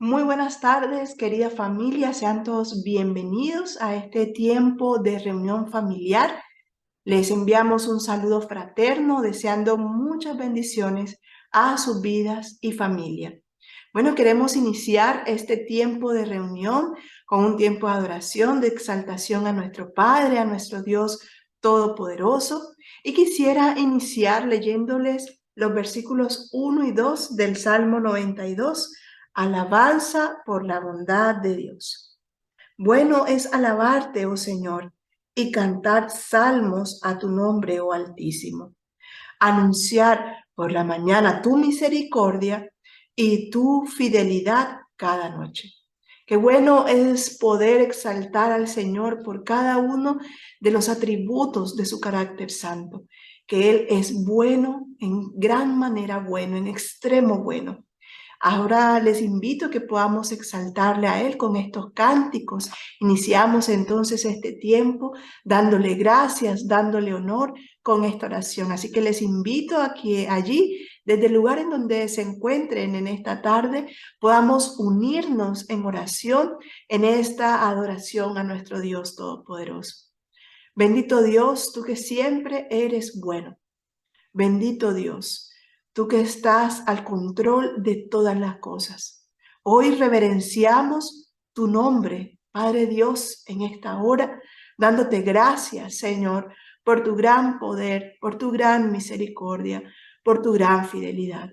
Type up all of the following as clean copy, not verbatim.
Muy buenas tardes, querida familia. Sean todos bienvenidos a este tiempo de reunión familiar. Les enviamos un saludo fraterno, deseando muchas bendiciones a sus vidas y familia. Bueno, queremos iniciar este tiempo de reunión con un tiempo de adoración, de exaltación a nuestro Padre, a nuestro Dios Todopoderoso. Y quisiera iniciar leyéndoles los versículos 1 y 2 del Salmo 92. Alabanza por la bondad de Dios. Bueno es alabarte, oh Señor, y cantar salmos a tu nombre, oh Altísimo. Anunciar por la mañana tu misericordia y tu fidelidad cada noche. Qué bueno es poder exaltar al Señor por cada uno de los atributos de su carácter santo, que Él es bueno, en gran manera bueno, en extremo bueno. Ahora les invito a que podamos exaltarle a Él con estos cánticos. Iniciamos entonces este tiempo dándole gracias, dándole honor con esta oración. Así que les invito a que allí, desde el lugar en donde se encuentren en esta tarde, podamos unirnos en oración en esta adoración a nuestro Dios Todopoderoso. Bendito Dios, tú que siempre eres bueno. Bendito Dios, tú que estás al control de todas las cosas. Hoy reverenciamos tu nombre, Padre Dios, en esta hora, dándote gracias, Señor, por tu gran poder, por tu gran misericordia, por tu gran fidelidad.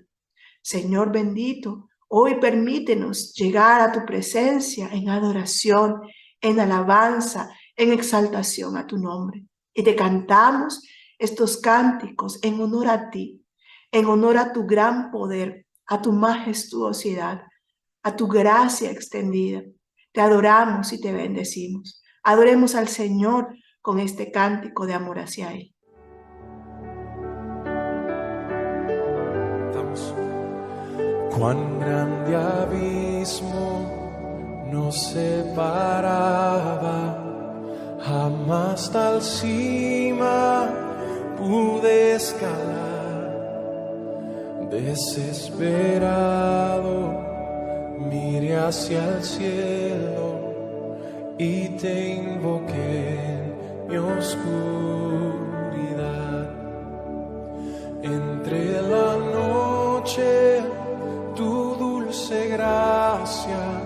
Señor bendito, hoy permítenos llegar a tu presencia en adoración, en alabanza, en exaltación a tu nombre. Y te cantamos estos cánticos en honor a ti, en honor a tu gran poder, a tu majestuosidad, a tu gracia extendida. Te adoramos y te bendecimos. Adoremos al Señor con este cántico de amor hacia Él. Vamos. Cuán grande abismo nos separaba, jamás tal cima pude escalar. Desesperado miré hacia el cielo y te invoqué en mi oscuridad. Entre la noche tu dulce gracia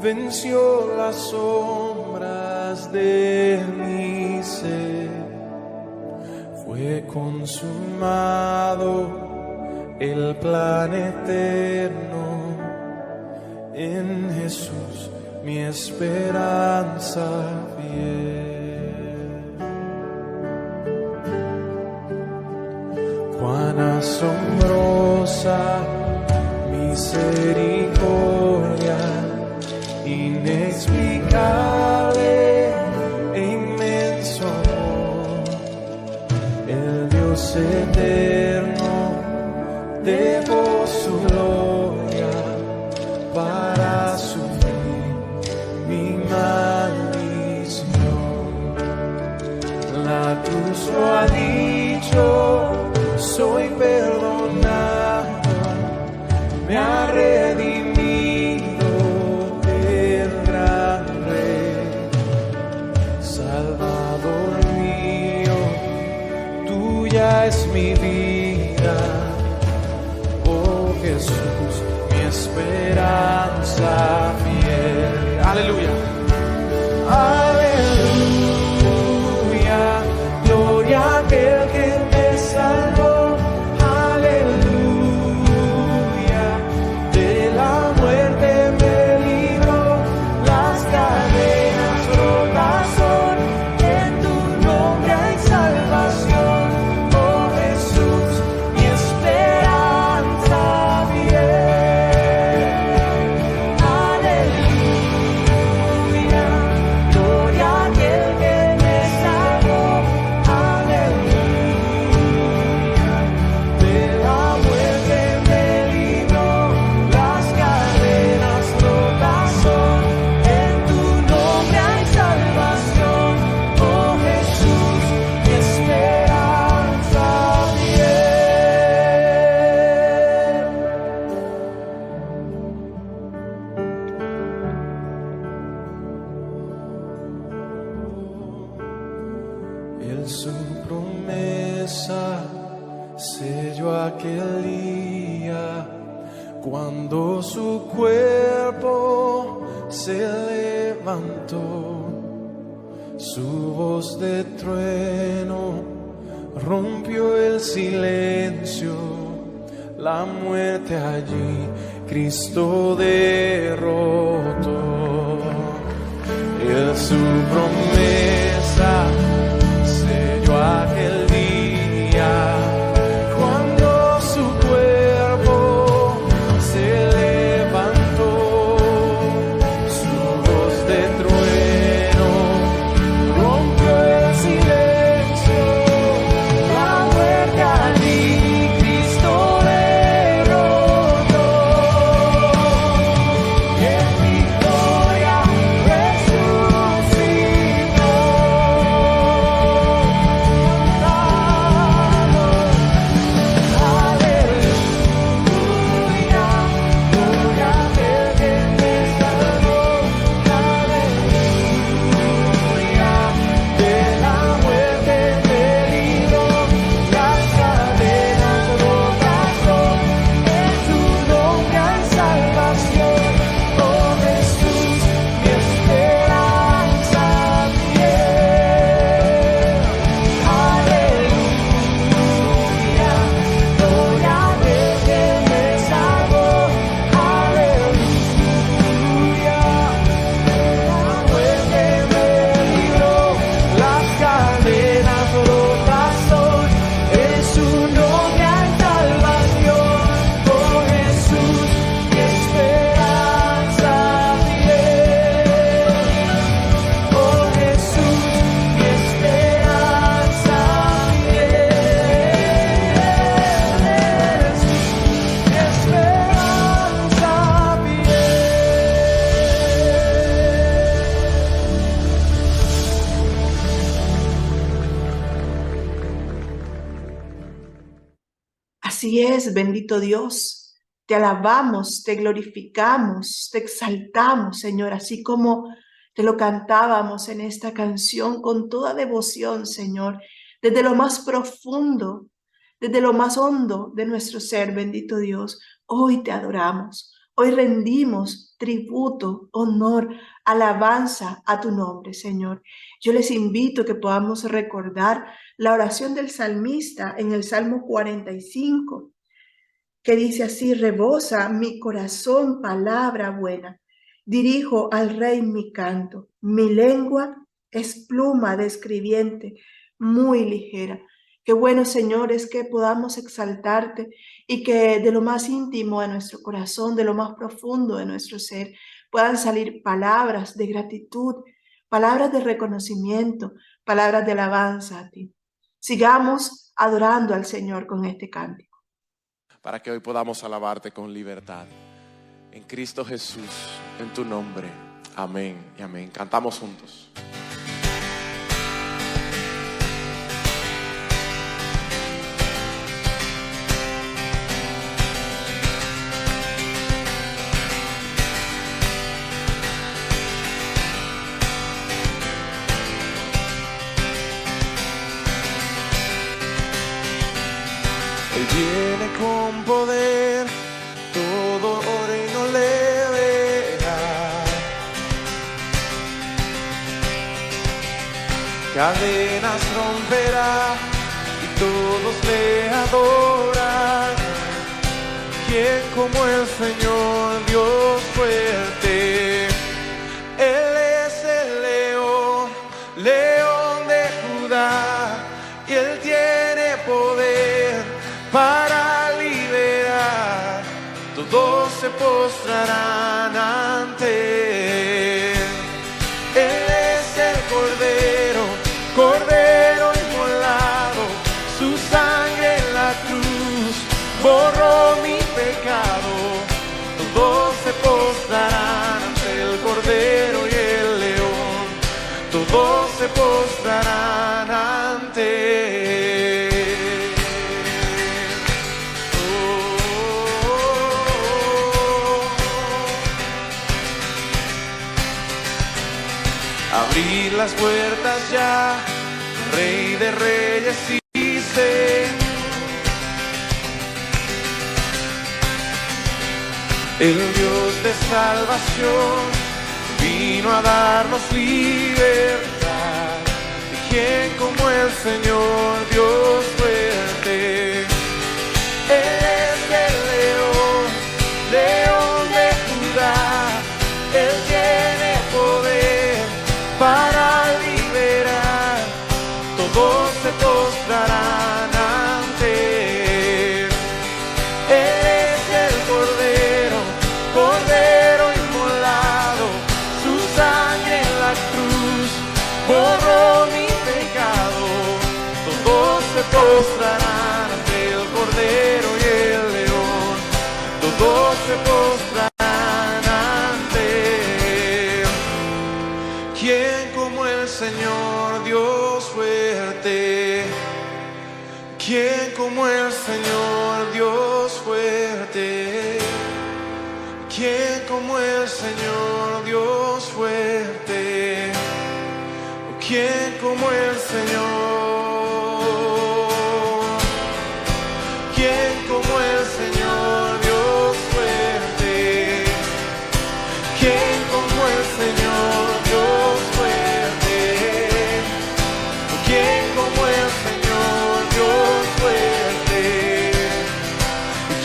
venció las sombras de mi ser. Fue consumado el plan eterno, en Jesús mi esperanza fiel. Cuán asombrosa misericordia, inexplicable e inmenso amor. El Dios eterno dejó su gloria para sufrir mi maldición. La cruz lo ha dicho, soy perdonado, me ha redimido el gran Rey. Salvador mío, tuya es mi vida, oh Jesús, mi esperanza fiel. Aleluya. Aleluya, gloria a aquel que me salvó. Aleluya, de la muerte me libró. Las cadenas rotas son, en tu nombre hay salvación. Oh Jesús, mi esperanza fiel. Aleluya. su promesa selló aquel día cuando su cuerpo se levantó. Su voz de trueno rompió el silencio, la muerte allí Cristo derrotó. Él su promesa selló aquel día cuando su cuerpo se levantó. Su voz de trueno rompió el silencio, la muerte allí Cristo derrotó. En victoria resucitó. Aleluya, gloria a aquel que me salvó. Aleluya, de la muerte me libró, las cadenas rotas en su nombre hay salvación. Oh Jesús, mi esperanza fiel. Aleluya, gloria a aquel que me salvó. Aleluya, de la muerte me libró, las cadenas rotas son, en su nombre hay salvación. Oh Jesús, mi esperanza fiel. Oh Jesús, mi esperanza fiel. Mi esperanza fiel. Así es, bendito Dios. Te alabamos, te glorificamos, te exaltamos, Señor, así como te lo cantábamos en esta canción con toda devoción, Señor, desde lo más profundo, desde lo más hondo de nuestro ser, bendito Dios. Hoy te adoramos, hoy rendimos tributo, honor, alabanza a tu nombre, Señor. Yo les invito a que podamos recordar la oración del salmista en el Salmo 45, que dice así: rebosa mi corazón palabra buena, dirijo al Rey mi canto, mi lengua es pluma de escribiente muy ligera. Qué bueno, Señor, es que podamos exaltarte y que de lo más íntimo de nuestro corazón, de lo más profundo de nuestro ser, puedan salir palabras de gratitud, palabras de reconocimiento, palabras de alabanza a ti. Sigamos adorando al Señor con este cántico. Para que hoy podamos alabarte con libertad. En Cristo Jesús, en tu nombre. Amén y amén. Cantamos juntos. Él viene con poder, todo reino le verá. Cadenas romperá y todos le adoran. ¿Quién como el Señor, Dios fuerte? Él es el león, león de Judá, y él tiene poder para liberar. Todos se postrarán ante él. Él es el Cordero, Cordero inmolado, su sangre en la cruz borró mi pecado. Todos se postrarán ante el Cordero y el León. Todos se postrarán ante él. Abrir las puertas ya, Rey de reyes y Señor. El Dios de salvación vino a darnos libertad. ¿Y quién como el Señor Dios fuerte? Él es el león, león de Judá. Él tiene poder para liberar. Todos se postrarán ante Él. Él es el Cordero, Cordero inmolado. Su sangre en la cruz borró mi pecado. Todos se postrarán ante el Cordero y el León. Todos se postrarán ante Él. ¿Quién como el Señor Dios fuerte? ¿Quién como el Señor Dios fuerte? ¿Quién como el Señor Dios fuerte? ¿Quién como el Señor? ¿Quién como el Señor Dios fuerte? ¿Quién como el Señor Dios fuerte? ¿Quién como el Señor Dios fuerte?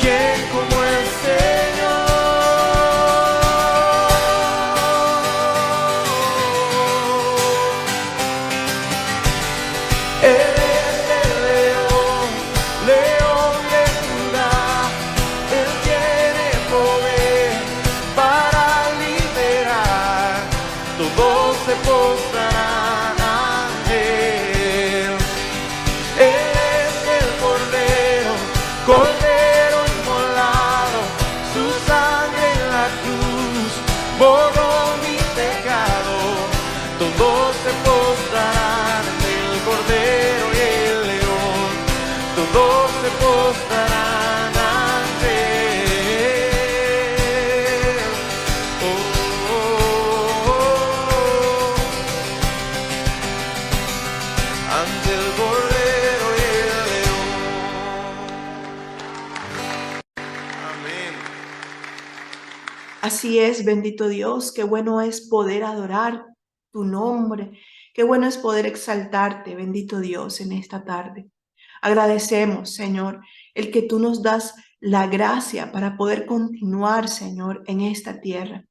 ¿Quién como el Señor? Él es el león, león de Judá. Él tiene poder para liberar. Todos se postrarán ante Él. Él es el Cordero, Cordero inmolado. Su sangre en la cruz borró mi pecado. Todos se postrarán ante el Cordero y el León. Todos se postrarán ante Él. Oh, oh, oh. Ante el Cordero y el León. Amén. Así es, bendito Dios, qué bueno es poder adorar tu nombre, qué bueno es poder exaltarte, bendito Dios, en esta tarde. Agradecemos, Señor, el que tú nos das la gracia para poder continuar, Señor, en esta tierra.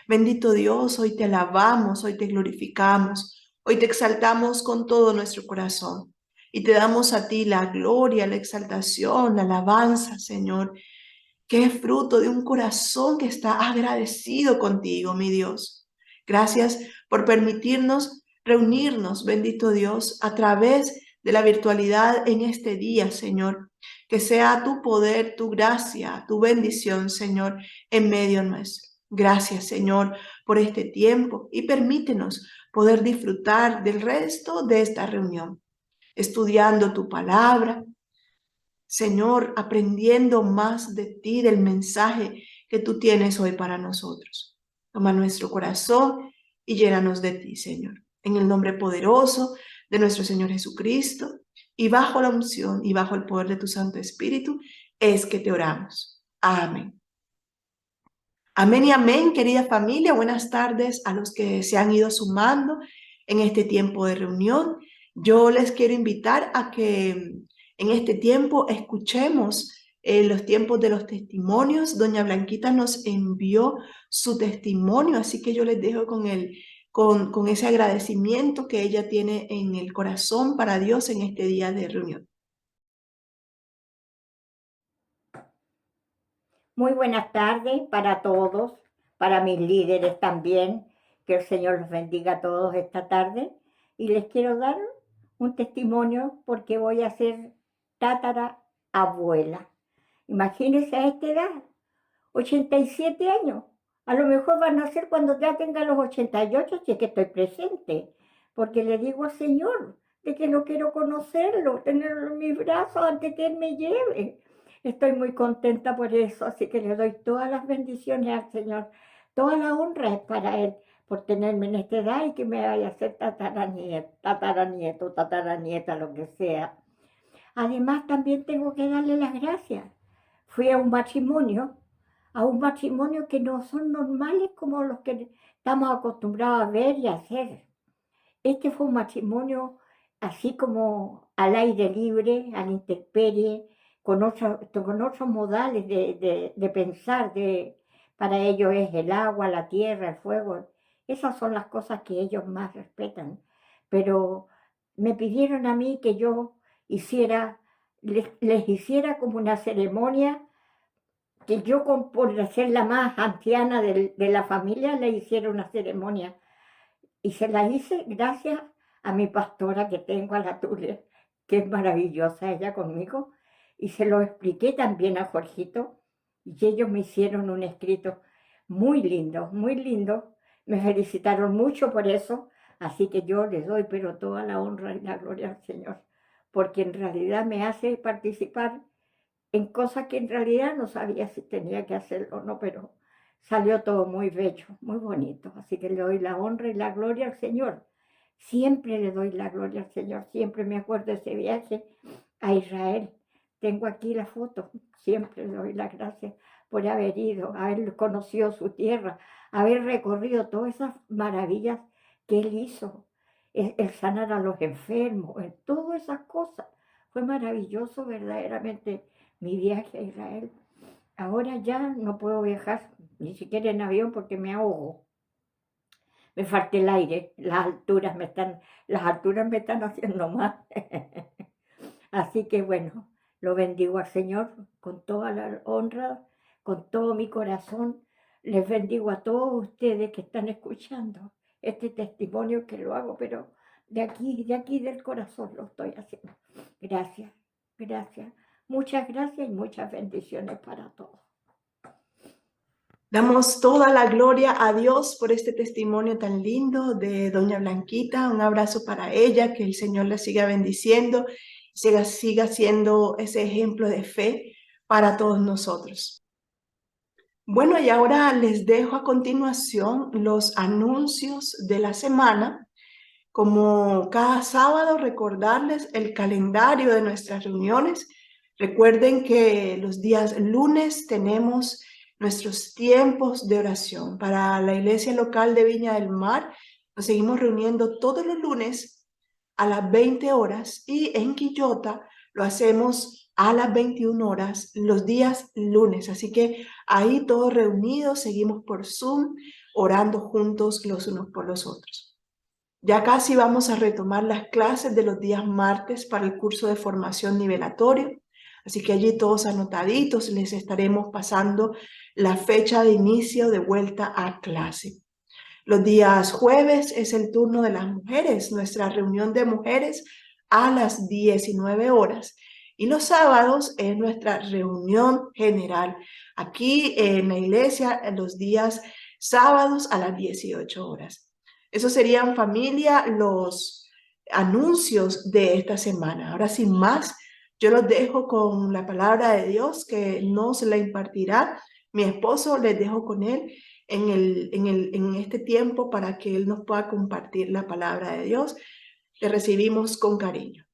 Bendito Dios, hoy te alabamos, hoy te glorificamos, hoy te exaltamos con todo nuestro corazón y te damos a ti la gloria, la exaltación, la alabanza, Señor, que es fruto de un corazón que está agradecido contigo, mi Dios. Gracias por permitirnos reunirnos, bendito Dios, a través de la virtualidad en este día, Señor. Que sea tu poder, tu gracia, tu bendición, Señor, en medio nuestro. Gracias, Señor, por este tiempo y permítenos poder disfrutar del resto de esta reunión, estudiando tu palabra, Señor, aprendiendo más de ti, del mensaje que tú tienes hoy para nosotros. Toma nuestro corazón y llénanos de ti, Señor. En el nombre poderoso de nuestro Señor Jesucristo y bajo la unción y bajo el poder de tu Santo Espíritu, es que te oramos. Amén. Amén y amén, querida familia. Buenas tardes a los que se han ido sumando en este tiempo de reunión. Yo les quiero invitar a que en este tiempo escuchemos los tiempos de los testimonios. Doña Blanquita nos envió su testimonio, así que yo les dejo con ese agradecimiento que ella tiene en el corazón para Dios en este día de reunión. Muy buenas tardes para todos, para mis líderes también. Que el Señor los bendiga a todos esta tarde. Y les quiero dar un testimonio porque voy a ser tatarabuela. Imagínense a esta edad, 87 años. A lo mejor van a ser cuando ya tenga los 88, si es que estoy presente. Porque le digo al Señor de que no quiero conocerlo, tenerlo en mis brazos antes que Él me lleve. Estoy muy contenta por eso, así que le doy todas las bendiciones al Señor. Toda la honra es para Él, por tenerme en esta edad y que me vaya a ser tataranieta, lo que sea. Además, también tengo que darle las gracias. Fui a un matrimonio que no son normales como los que estamos acostumbrados a ver y a hacer. Este fue un matrimonio así como al aire libre, a la intemperie, con otros modales de pensar. Para ellos es el agua, la tierra, el fuego. Esas son las cosas que ellos más respetan. Pero me pidieron a mí que yo les hiciera como una ceremonia, que yo por ser la más anciana de la familia, le hiciera una ceremonia y se la hice gracias a mi pastora que tengo, a la Tulia, que es maravillosa ella conmigo. Y se lo expliqué también a Jorgito. Y ellos me hicieron un escrito muy lindo, muy lindo. Me felicitaron mucho por eso. Así que yo les doy, pero toda la honra y la gloria al Señor. Porque en realidad me hace participar en cosas que en realidad no sabía si tenía que hacerlo o no, pero salió todo muy bello, muy bonito. Así que le doy la honra y la gloria al Señor. Siempre le doy la gloria al Señor. Siempre me acuerdo de ese viaje a Israel. Tengo aquí la foto. Siempre le doy las gracias por haber ido, haber conocido su tierra, haber recorrido todas esas maravillas que él hizo. El sanar a los enfermos, en todas esas cosas. Fue maravilloso verdaderamente mi viaje a Israel. Ahora ya no puedo viajar ni siquiera en avión porque me ahogo. Me falta el aire, las alturas me están haciendo mal. Así que bueno, lo bendigo al Señor con toda la honra, con todo mi corazón. Les bendigo a todos ustedes que están escuchando este testimonio, que lo hago, pero de aquí del corazón lo estoy haciendo. Gracias, gracias. Muchas gracias y muchas bendiciones para todos. Damos toda la gloria a Dios por este testimonio tan lindo de doña Blanquita. Un abrazo para ella, que el Señor la siga bendiciendo, siga siendo ese ejemplo de fe para todos nosotros. Bueno, y ahora les dejo a continuación los anuncios de la semana. Como cada sábado, recordarles el calendario de nuestras reuniones. Recuerden que los días lunes tenemos nuestros tiempos de oración. Para la iglesia local de Viña del Mar, nos seguimos reuniendo todos los lunes a las 20 horas y en Quillota lo hacemos a las 21 horas los días lunes. Así que ahí todos reunidos, seguimos por Zoom, orando juntos los unos por los otros. Ya casi vamos a retomar las clases de los días martes para el curso de formación nivelatorio. Así que allí todos anotaditos les estaremos pasando la fecha de inicio de vuelta a clase. Los días jueves es el turno de las mujeres, nuestra reunión de mujeres a las 19 horas. Y los sábados es nuestra reunión general aquí en la iglesia, en los días sábados a las 18 horas. Esos serían, familia, los anuncios de esta semana. Ahora, sin más, yo los dejo con la palabra de Dios que nos la impartirá mi esposo. Les dejo con él en este tiempo para que él nos pueda compartir la palabra de Dios. Le recibimos con cariño.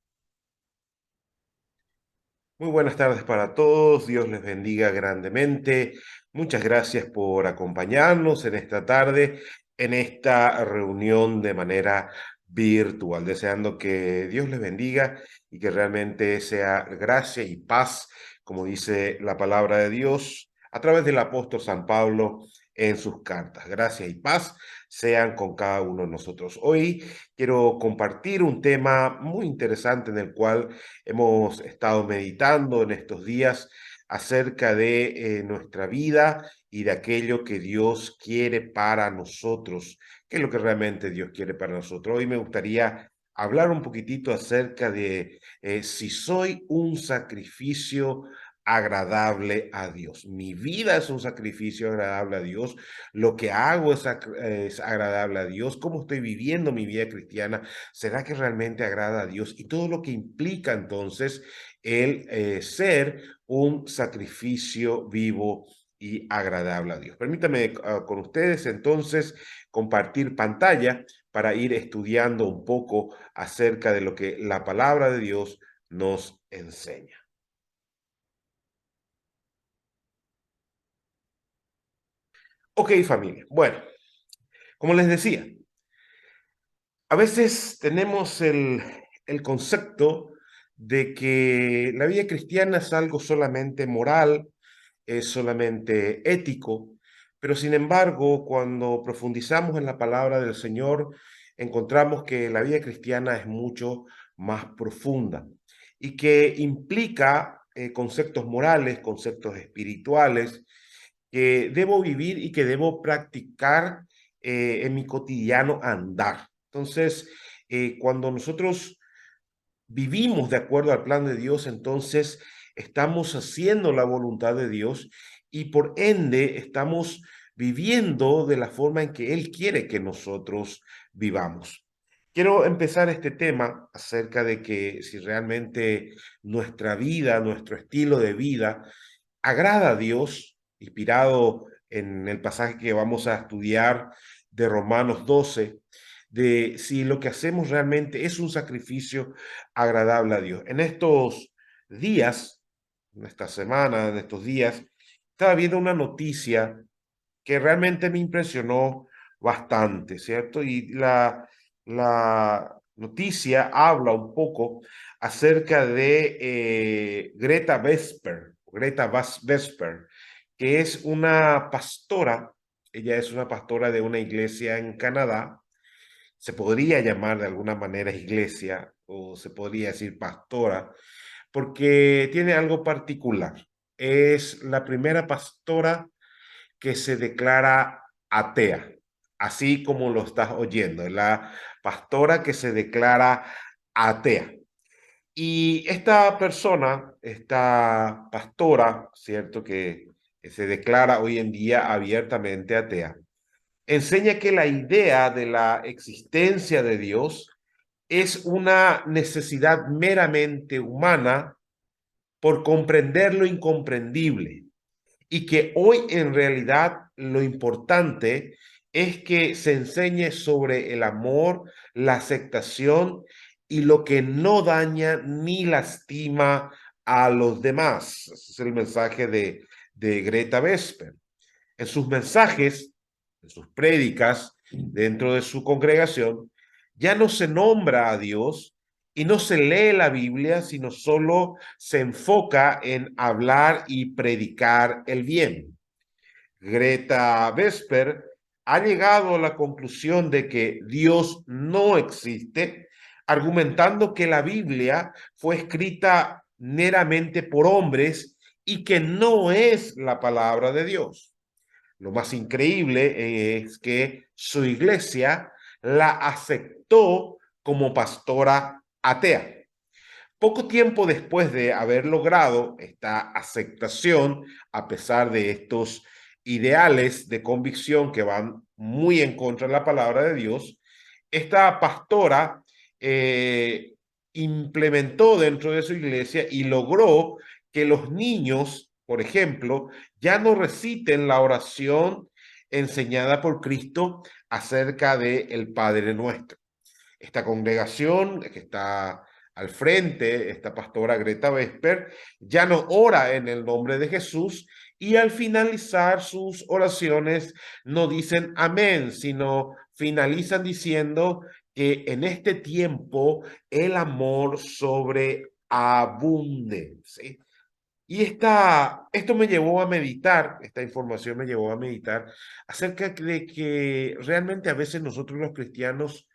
Muy buenas tardes para todos, Dios les bendiga grandemente. Muchas gracias por acompañarnos en esta tarde, en esta reunión de manera virtual, deseando que Dios les bendiga y que realmente sea gracia y paz, como dice la palabra de Dios, a través del apóstol San Pablo en sus cartas. Gracia y paz sean con cada uno de nosotros. Hoy quiero compartir un tema muy interesante en el cual hemos estado meditando en estos días acerca de nuestra vida y de aquello que Dios quiere para nosotros. ¿Qué es lo que realmente Dios quiere para nosotros? Hoy me gustaría hablar un poquitito acerca de si soy un sacrificio agradable a Dios. Mi vida es un sacrificio agradable a Dios. Lo que hago es agradable a Dios. ¿Cómo estoy viviendo mi vida cristiana? ¿Será que realmente agrada a Dios? Y todo lo que implica entonces el ser un sacrificio vivo y agradable a Dios. Permítame con ustedes entonces compartir pantalla para ir estudiando un poco acerca de lo que la palabra de Dios nos enseña. Ok, familia. Bueno, como les decía, a veces tenemos el concepto de que la vida cristiana es algo solamente moral, es solamente ético, pero sin embargo, cuando profundizamos en la palabra del Señor, encontramos que la vida cristiana es mucho más profunda y que implica conceptos morales, conceptos espirituales que debo vivir y que debo practicar en mi cotidiano andar. Entonces, cuando nosotros vivimos de acuerdo al plan de Dios, entonces estamos haciendo la voluntad de Dios y por ende estamos viviendo de la forma en que Él quiere que nosotros vivamos. Quiero empezar este tema acerca de que si realmente nuestra vida, nuestro estilo de vida agrada a Dios, inspirado en el pasaje que vamos a estudiar de Romanos 12, de si lo que hacemos realmente es un sacrificio agradable a Dios. En estos días, en esta semana, en estos días, estaba viendo una noticia que realmente me impresionó bastante, ¿cierto? Y la noticia habla un poco acerca de Greta Vesper, que es una pastora, ella es una pastora de una iglesia en Canadá, se podría llamar de alguna manera iglesia o se podría decir pastora, porque tiene algo particular. Es la primera pastora que se declara atea, así como lo estás oyendo, la pastora que se declara atea. Y esta persona, esta pastora, ¿cierto? Que se declara hoy en día abiertamente atea, enseña que la idea de la existencia de Dios es una necesidad meramente humana por comprender lo incomprendible y que hoy en realidad lo importante es que se enseñe sobre el amor, la aceptación y lo que no daña ni lastima a los demás. Ese es el mensaje de Greta Vesper. En sus mensajes, en sus prédicas, dentro de su congregación, ya no se nombra a Dios y no se lee la Biblia, sino solo se enfoca en hablar y predicar el bien. Greta Vesper ha llegado a la conclusión de que Dios no existe, argumentando que la Biblia fue escrita meramente por hombres y que no es la palabra de Dios. Lo más increíble es que su iglesia la aceptó como pastora atea. Poco tiempo después de haber logrado esta aceptación, a pesar de estos ideales de convicción que van muy en contra de la palabra de Dios, esta pastora implementó dentro de su iglesia y logró que los niños, por ejemplo, ya no reciten la oración enseñada por Cristo acerca de el Padre Nuestro. Esta congregación que está al frente, esta pastora Greta Vesper, ya no ora en el nombre de Jesús y al finalizar sus oraciones no dicen amén, sino finalizan diciendo que en este tiempo el amor sobreabunde, ¿sí? Y esto me llevó a meditar, esta información me llevó a meditar acerca de que realmente a veces nosotros los cristianos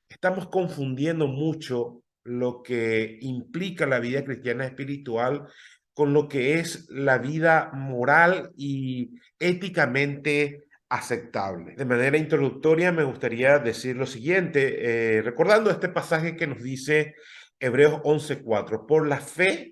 estamos confundiendo mucho lo que implica la vida cristiana espiritual con lo que es la vida moral y éticamente aceptable. De manera introductoria me gustaría decir lo siguiente, recordando este pasaje que nos dice Hebreos 11:4, por la fe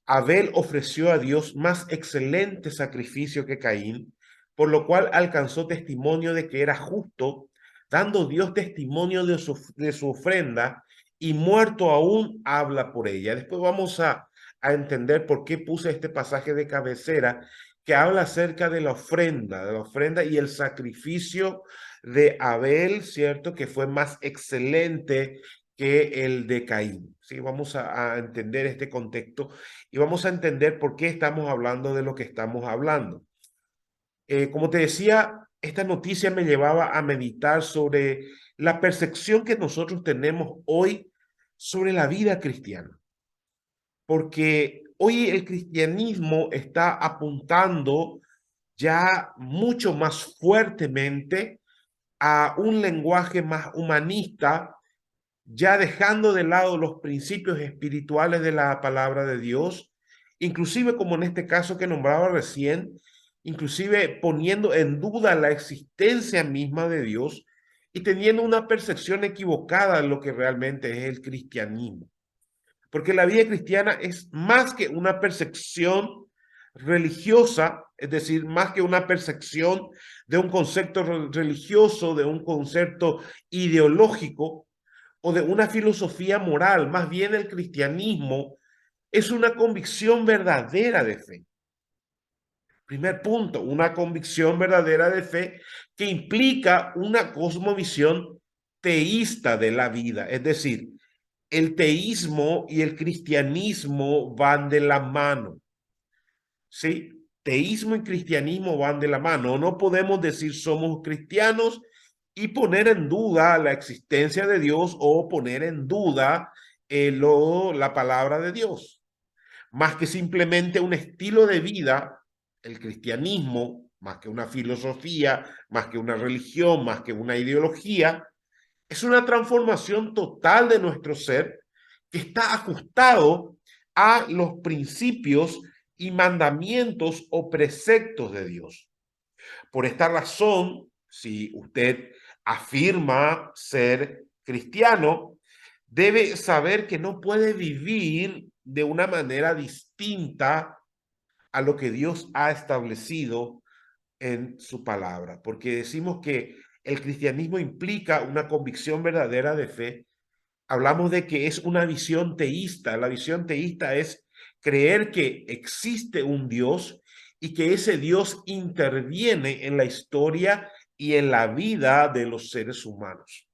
Abel ofreció a Dios más excelente sacrificio que Caín, por lo cual alcanzó testimonio de que era justo, dando Dios testimonio de su ofrenda, y muerto aún habla por ella. Después vamos a entender por qué puse este pasaje de cabecera, que habla acerca de la ofrenda y el sacrificio de Abel, ¿cierto? Que fue más excelente que el de Caín. Sí, vamos a entender este contexto y vamos a entender por qué estamos hablando de lo que estamos hablando. Como te decía, esta noticia me llevaba a meditar sobre la percepción que nosotros tenemos hoy sobre la vida cristiana, porque hoy el cristianismo está apuntando ya mucho más fuertemente a un lenguaje más humanista, ya dejando de lado los principios espirituales de la palabra de Dios, inclusive como en este caso que nombraba recién, inclusive poniendo en duda la existencia misma de Dios y teniendo una percepción equivocada de lo que realmente es el cristianismo. Porque la vida cristiana es más que una percepción religiosa, es decir, más que una percepción de un concepto religioso, de un concepto ideológico o de una filosofía moral. Más bien el cristianismo es una convicción verdadera de fe. Primer punto, una convicción verdadera de fe que implica una cosmovisión teísta de la vida, es decir, el teísmo y el cristianismo van de la mano, ¿sí? Teísmo y cristianismo van de la mano. No podemos decir somos cristianos y poner en duda la existencia de Dios o poner en duda la palabra de Dios. Más que simplemente un estilo de vida, el cristianismo, más que una filosofía, más que una religión, más que una ideología, es una transformación total de nuestro ser que está ajustado a los principios y mandamientos o preceptos de Dios. Por esta razón, si usted afirma ser cristiano, debe saber que no puede vivir de una manera distinta a lo que Dios ha establecido en su palabra, porque decimos que el cristianismo implica una convicción verdadera de fe. Hablamos de que es una visión teísta. La visión teísta es creer que existe un Dios y que ese Dios interviene en la historia y en la vida de los seres humanos.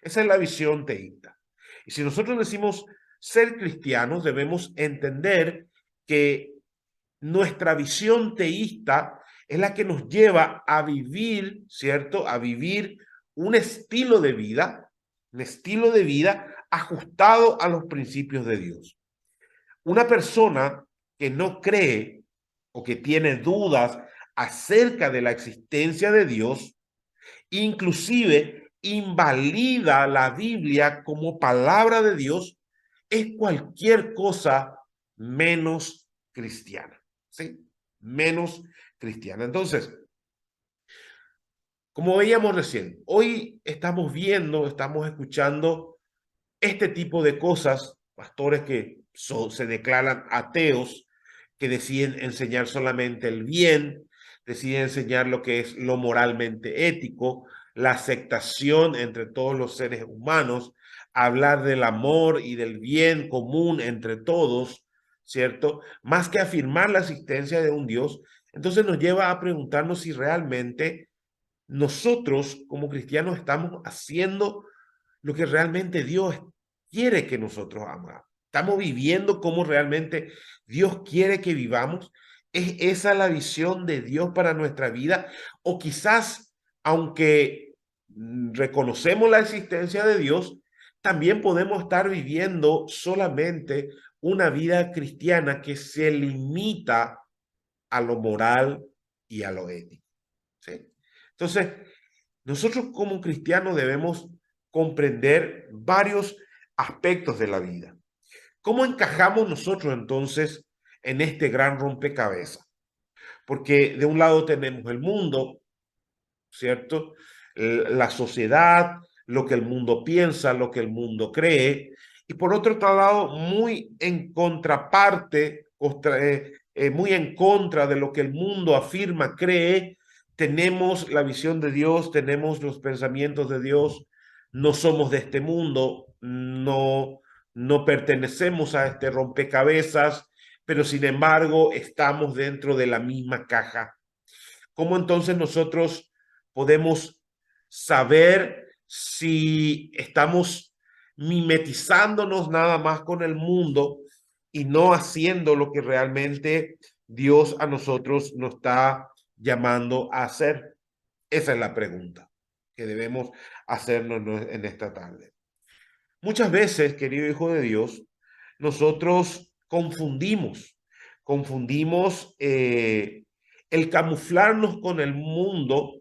Esa es la visión teísta. Y si nosotros decimos ser cristianos, debemos entender que nuestra visión teísta es la que nos lleva a vivir, ¿cierto? A vivir un estilo de vida ajustado a los principios de Dios. Una persona que no cree o que tiene dudas acerca de la existencia de Dios, inclusive invalida la Biblia como palabra de Dios, es cualquier cosa menos cristiana, ¿sí? Menos cristiana. Entonces, como veíamos recién, hoy estamos escuchando este tipo de cosas, pastores que se declaran ateos, que deciden enseñar solamente el bien, deciden enseñar lo que es lo moralmente ético, la aceptación entre todos los seres humanos, hablar del amor y del bien común entre todos, ¿cierto? Más que afirmar la existencia de un Dios, entonces nos lleva a preguntarnos si realmente nosotros como cristianos estamos haciendo lo que realmente Dios quiere que nosotros hagamos. Estamos viviendo como realmente Dios quiere que vivamos. ¿Es esa la visión de Dios para nuestra vida? O quizás, aunque reconocemos la existencia de Dios, también podemos estar viviendo solamente una vida cristiana que se limita a lo moral y a lo ético, ¿sí? Entonces, nosotros como cristianos debemos comprender varios aspectos de la vida. ¿Cómo encajamos nosotros entonces en este gran rompecabezas? Porque de un lado tenemos el mundo, ¿cierto? La sociedad, lo que el mundo piensa, lo que el mundo cree, y por otro lado, muy en contraparte, muy en contra de lo que el mundo afirma, cree, tenemos la visión de Dios, tenemos los pensamientos de Dios, no somos de este mundo, no pertenecemos a este rompecabezas, pero sin embargo estamos dentro de la misma caja. ¿Cómo entonces nosotros podemos saber si estamos mimetizándonos nada más con el mundo y no haciendo lo que realmente Dios a nosotros nos está llamando a hacer? Esa es la pregunta que debemos hacernos en esta tarde. Muchas veces, querido hijo de Dios, nosotros confundimos el camuflarnos con el mundo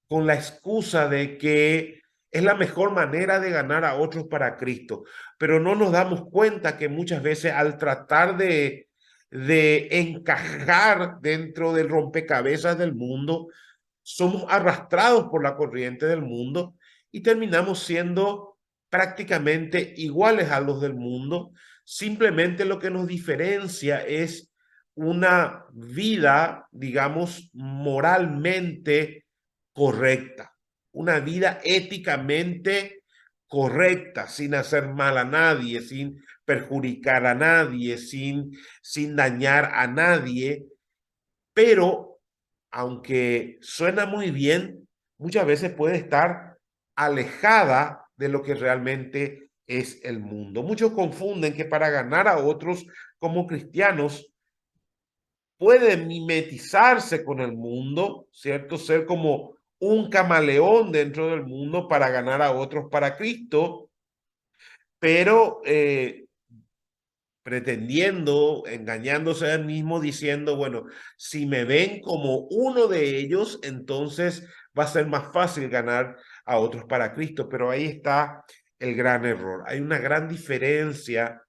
con la excusa de que es la mejor manera de ganar a otros para Cristo, pero no nos damos cuenta que muchas veces al tratar de encajar dentro del rompecabezas del mundo, somos arrastrados por la corriente del mundo y terminamos siendo prácticamente iguales a los del mundo. Simplemente lo que nos diferencia es una vida, digamos, moralmente correcta, una vida éticamente correcta, sin hacer mal a nadie, sin perjudicar a nadie, sin dañar a nadie, pero aunque suena muy bien, muchas veces puede estar alejada de lo que realmente es el mundo. Muchos confunden que para ganar a otros como cristianos puede mimetizarse con el mundo, ¿cierto? Ser como un camaleón dentro del mundo para ganar a otros para Cristo, pero pretendiendo, engañándose a él mismo, diciendo, bueno, si me ven como uno de ellos, entonces va a ser más fácil ganar a otros para Cristo. Pero ahí está el gran error. Hay una gran diferencia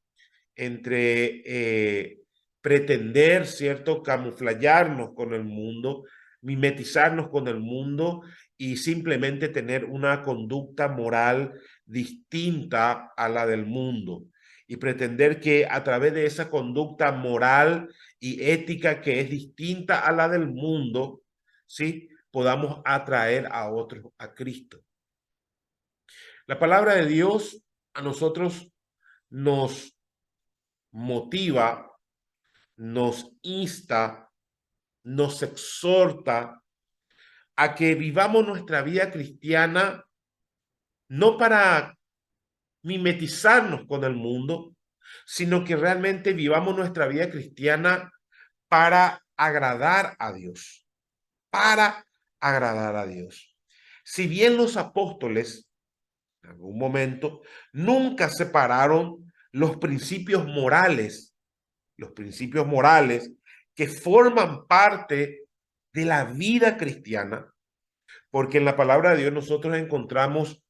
entre pretender, ¿cierto?, camuflarnos con el mundo, mimetizarnos con el mundo y simplemente tener una conducta moral distinta a la del mundo. Y pretender que a través de esa conducta moral y ética que es distinta a la del mundo, ¿sí?, podamos atraer a otros a Cristo. La palabra de Dios a nosotros nos motiva, nos insta, nos exhorta a que vivamos nuestra vida cristiana no para mimetizarnos con el mundo, sino que realmente vivamos nuestra vida cristiana para agradar a Dios, para agradar a Dios. Si bien los apóstoles, en algún momento, nunca separaron los principios morales que forman parte de la vida cristiana, porque en la palabra de Dios nosotros encontramos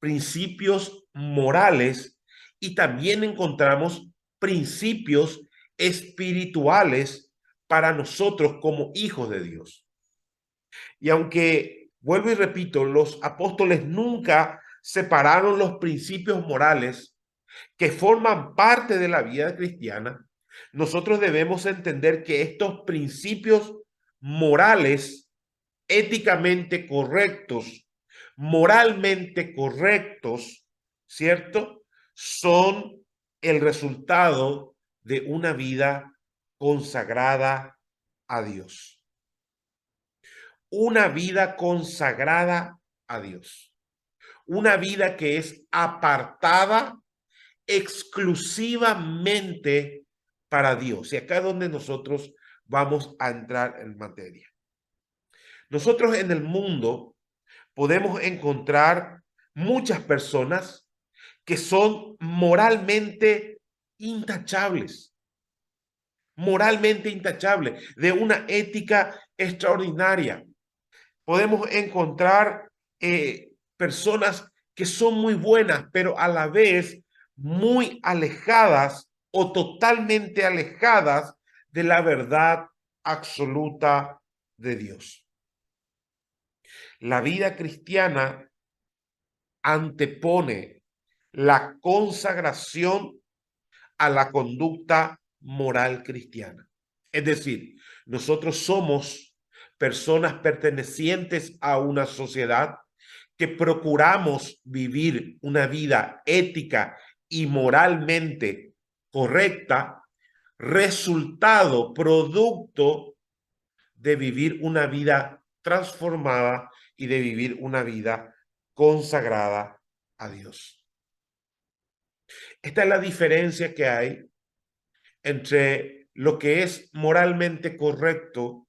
principios morales y también encontramos principios espirituales para nosotros como hijos de Dios. Y aunque, vuelvo y repito, los apóstoles nunca separaron los principios morales que forman parte de la vida cristiana, nosotros debemos entender que estos principios morales, éticamente correctos, moralmente correctos, ¿cierto?, son el resultado de una vida consagrada a Dios. Una vida consagrada a Dios. Una vida que es apartada exclusivamente para Dios. Y acá es donde nosotros vamos a entrar en materia. Nosotros en el mundo podemos encontrar muchas personas que son moralmente intachables, de una ética extraordinaria. Podemos encontrar personas que son muy buenas, pero a la vez muy alejadas o totalmente alejadas de la verdad absoluta de Dios. La vida cristiana antepone la consagración a la conducta moral cristiana. Es decir, nosotros somos personas pertenecientes a una sociedad que procuramos vivir una vida ética y moralmente correcta, resultado, producto de vivir una vida transformada y de vivir una vida consagrada a Dios. Esta es la diferencia que hay entre lo que es moralmente correcto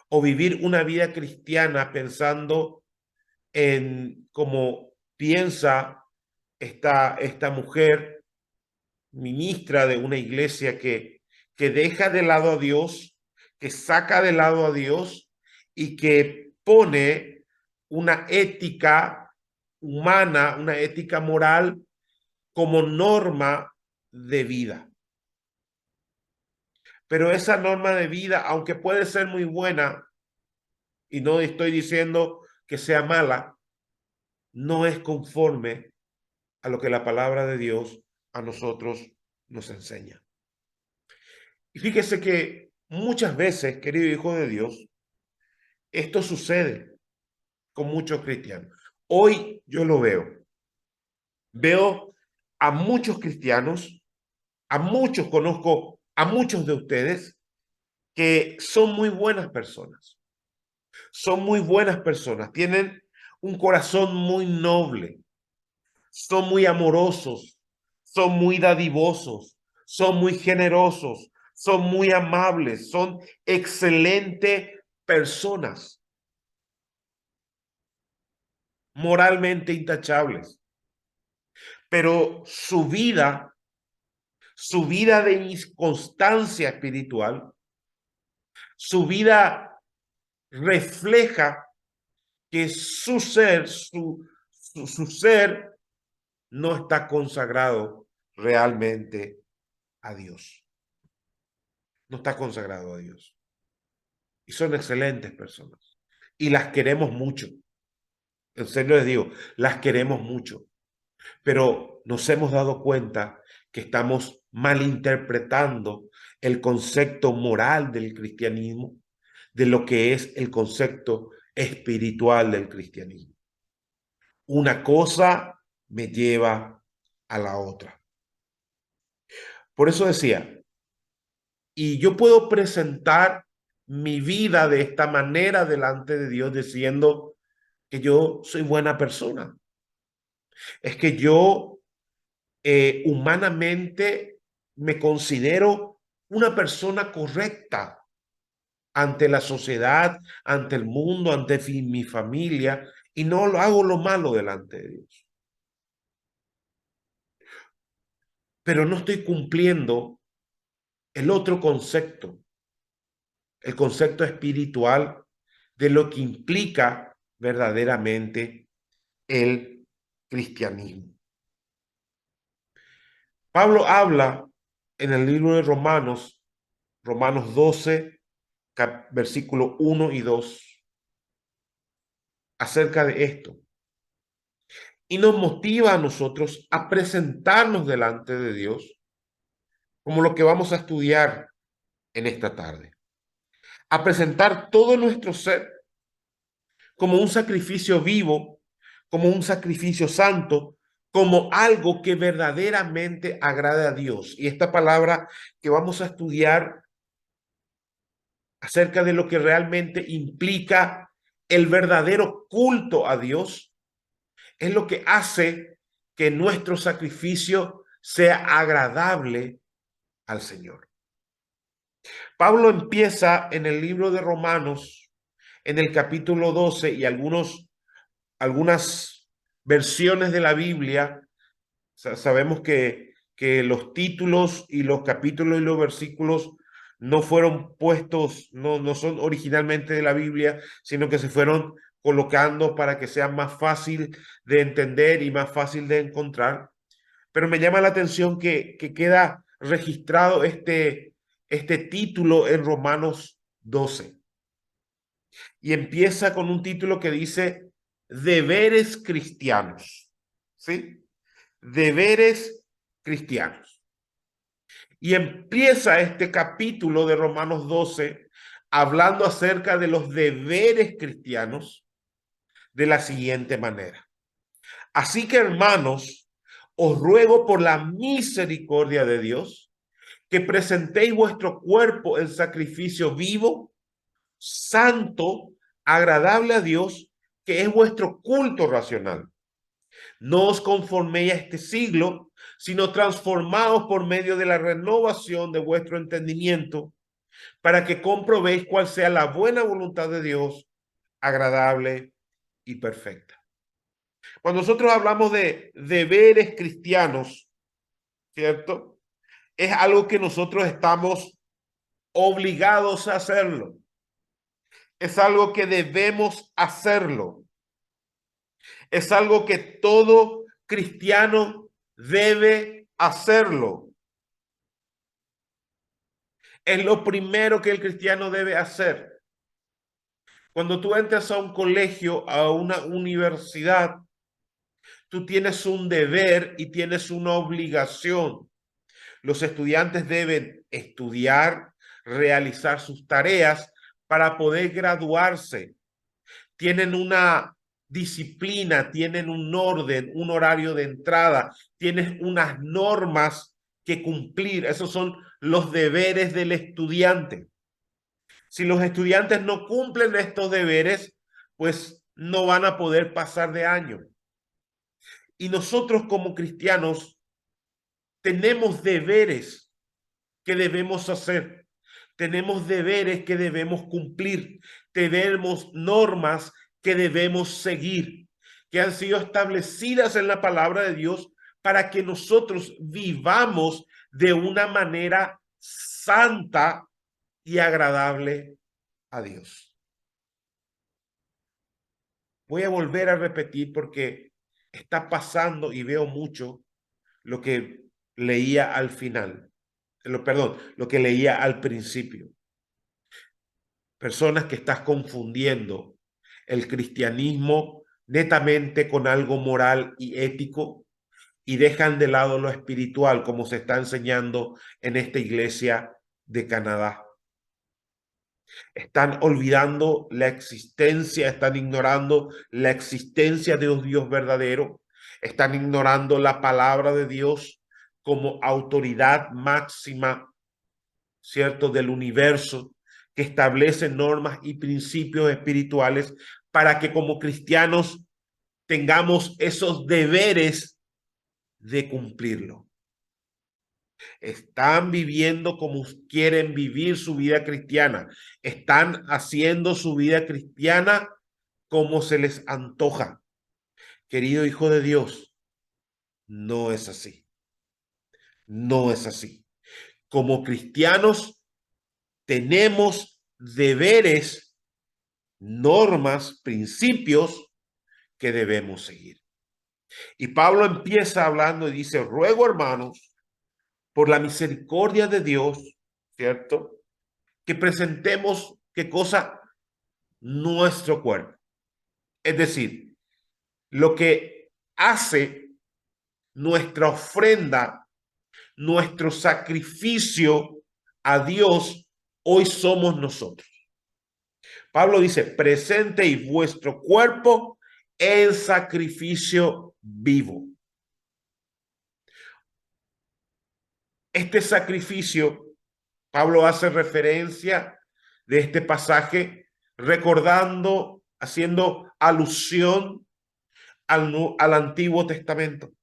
o vivir una vida cristiana pensando en cómo piensa esta mujer ministra de una iglesia que deja de lado a Dios, que saca de lado a Dios y que pone una ética humana, una ética moral como norma de vida. Pero esa norma de vida, aunque puede ser muy buena, y no estoy diciendo que sea mala, no es conforme a lo que la palabra de Dios a nosotros nos enseña. Y fíjese que muchas veces, querido hijo de Dios, esto sucede con muchos cristianos. Hoy yo lo veo. Veo a muchos cristianos, a muchos, conozco a muchos de ustedes que son muy buenas personas. Son muy buenas personas, tienen un corazón muy noble, son muy amorosos, son muy dadivosos, son muy generosos, son muy amables, son excelentes personas, moralmente intachables. Pero su vida de inconstancia espiritual, su vida refleja que su ser, su ser no está consagrado realmente a Dios. No está consagrado a Dios. Y son excelentes personas. Y las queremos mucho. En serio les digo, las queremos mucho. Pero nos hemos dado cuenta que estamos malinterpretando el concepto moral del cristianismo de lo que es el concepto espiritual del cristianismo. Una cosa me lleva a la otra. Por eso decía, y yo puedo presentar mi vida de esta manera delante de Dios diciendo que yo soy buena persona. Es que yo humanamente me considero una persona correcta ante la sociedad, ante el mundo, ante mi familia, y no lo hago lo malo delante de Dios. Pero no estoy cumpliendo el otro concepto, el concepto espiritual de lo que implica verdaderamente el cristianismo. Pablo habla en el libro de Romanos, Romanos 12, versículo 1 y 2, acerca de esto. Y nos motiva a nosotros a presentarnos delante de Dios, como lo que vamos a estudiar en esta tarde. A presentar todo nuestro ser como un sacrificio vivo, como un sacrificio santo, como algo que verdaderamente agrade a Dios. Y esta palabra que vamos a estudiar acerca de lo que realmente implica el verdadero culto a Dios, es lo que hace que nuestro sacrificio sea agradable al Señor. Pablo empieza en el libro de Romanos, en el capítulo 12 y algunas versiones de la Biblia, sabemos que los títulos y los capítulos y los versículos no fueron puestos, no son originalmente de la Biblia, sino que se fueron colocando para que sea más fácil de entender y más fácil de encontrar. Pero me llama la atención que queda registrado este título en Romanos 12. Y empieza con un título que dice deberes cristianos, ¿sí? Deberes cristianos. Y empieza este capítulo de Romanos 12 hablando acerca de los deberes cristianos de la siguiente manera. Así que, hermanos, os ruego por la misericordia de Dios que presentéis vuestro cuerpo en sacrificio vivo, santo, agradable a Dios, que es vuestro culto racional. No os conforméis a este siglo, sino transformaos por medio de la renovación de vuestro entendimiento, para que comprobéis cuál sea la buena voluntad de Dios, agradable y perfecta. Cuando nosotros hablamos de deberes cristianos, ¿cierto? Es algo que nosotros estamos obligados a hacerlo. Es algo que debemos hacerlo. Es algo que todo cristiano debe hacerlo. Es lo primero que el cristiano debe hacer. Cuando tú entras a un colegio, a una universidad, tú tienes un deber y tienes una obligación. Los estudiantes deben estudiar, realizar sus tareas para poder graduarse. Tienen una disciplina, tienen un orden, un horario de entrada, tienen unas normas que cumplir. Esos son los deberes del estudiante. Si los estudiantes no cumplen estos deberes, pues no van a poder pasar de año. Y nosotros como cristianos tenemos deberes que debemos hacer. Tenemos deberes que debemos cumplir. Tenemos normas que debemos seguir, que han sido establecidas en la palabra de Dios para que nosotros vivamos de una manera santa y agradable a Dios. Voy a volver a repetir porque está pasando y veo mucho lo que leía al final. Lo que leía al principio. Personas que estás confundiendo el cristianismo netamente con algo moral y ético y dejan de lado lo espiritual, como se está enseñando en esta iglesia de Canadá. Están olvidando la existencia, están ignorando la existencia de un Dios verdadero, están ignorando la palabra de Dios como autoridad máxima, ¿cierto?, del universo, que establece normas y principios espirituales para que como cristianos tengamos esos deberes de cumplirlo. Están viviendo como quieren vivir su vida cristiana. Están haciendo su vida cristiana como se les antoja. Querido hijo de Dios, no es así. No es así. Como cristianos tenemos deberes, normas, principios que debemos seguir. Y Pablo empieza hablando y dice, ruego hermanos, por la misericordia de Dios, ¿cierto?, que presentemos, ¿qué cosa? Nuestro cuerpo. Es decir, lo que hace nuestra ofrenda, nuestro sacrificio a Dios, hoy somos nosotros. Pablo dice, presentéis vuestro cuerpo en sacrificio vivo. Este sacrificio, Pablo hace referencia de este pasaje, recordando, haciendo alusión al Antiguo Testamento.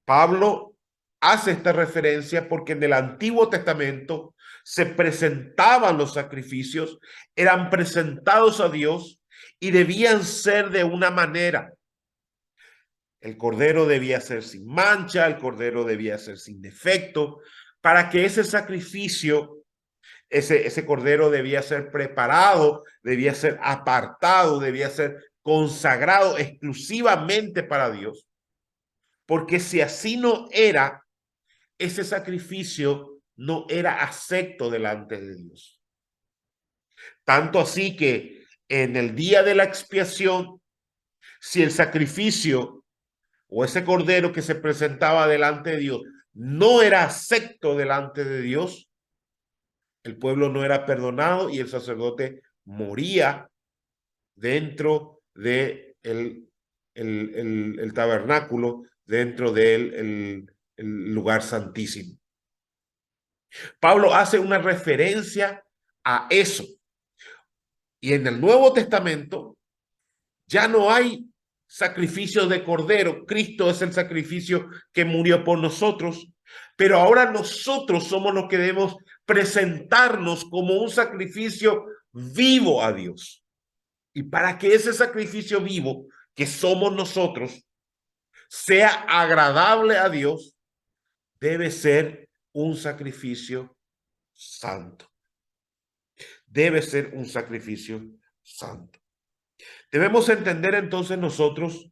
Pablo hace esta referencia porque en el Antiguo Testamento se presentaban los sacrificios, eran presentados a Dios y debían ser de una manera. El cordero debía ser sin mancha, el cordero debía ser sin defecto. Para que ese sacrificio, ese cordero debía ser preparado, debía ser apartado, debía ser consagrado exclusivamente para Dios. Porque si así no era, ese sacrificio no era acepto delante de Dios. Tanto así que en el día de la expiación, si el sacrificio o ese cordero que se presentaba delante de Dios no era acepto delante de Dios, el pueblo no era perdonado y el sacerdote moría dentro de el tabernáculo, dentro del el lugar santísimo. Pablo hace una referencia a eso. Y en el Nuevo Testamento ya no hay sacrificio de cordero. Cristo es el sacrificio que murió por nosotros. Pero ahora nosotros somos los que debemos presentarnos como un sacrificio vivo a Dios. Y para que ese sacrificio vivo que somos nosotros sea agradable a Dios, debe ser un sacrificio santo. Debe ser un sacrificio santo. Debemos entender entonces nosotros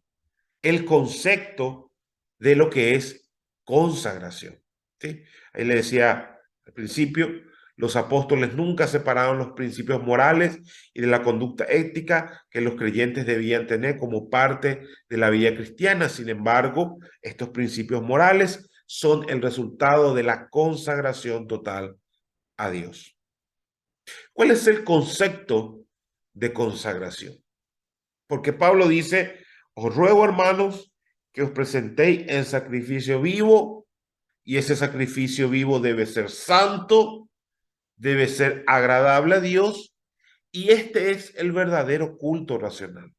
el concepto de lo que es consagración. ¿Sí? Ahí le decía al principio, los apóstoles nunca separaron los principios morales y de la conducta ética que los creyentes debían tener como parte de la vida cristiana. Sin embargo, estos principios morales son el resultado de la consagración total a Dios. ¿Cuál es el concepto de consagración? Porque Pablo dice, os ruego, hermanos, que os presentéis en sacrificio vivo, y ese sacrificio vivo debe ser santo, debe ser agradable a Dios, y este es el verdadero culto racional.